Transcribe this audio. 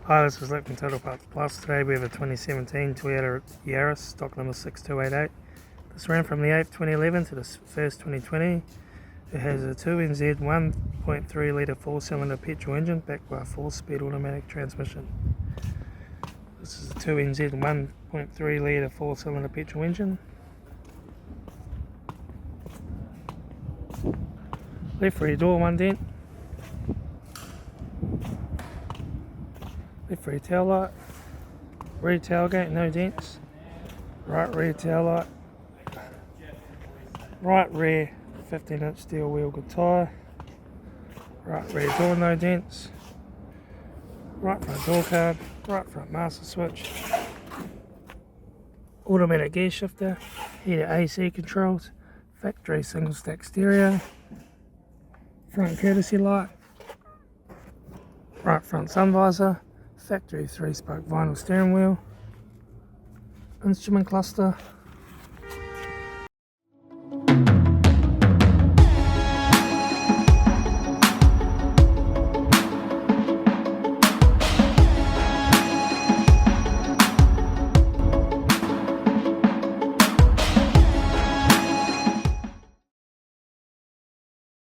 Hi, this is Litre Total Parts Plus. Today we have a 2017 Toyota Yaris, stock number 6288. This ran from the 8th 2011 to the 1st 2020. It has a 2NZ 1.3 litre 4-cylinder petrol engine backed by a 4-speed automatic transmission. This is a 2NZ 1.3 litre 4-cylinder petrol engine. Left rear door 1 dent. Left rear tail light, rear tailgate no dents, right rear tail light, right rear 15-inch steel wheel good tyre, right rear door no dents, right front door card, right front master switch, automatic gear shifter, heated AC controls, factory single stack stereo, front courtesy light, right front sun visor, factory 3-spoke vinyl steering wheel, instrument cluster,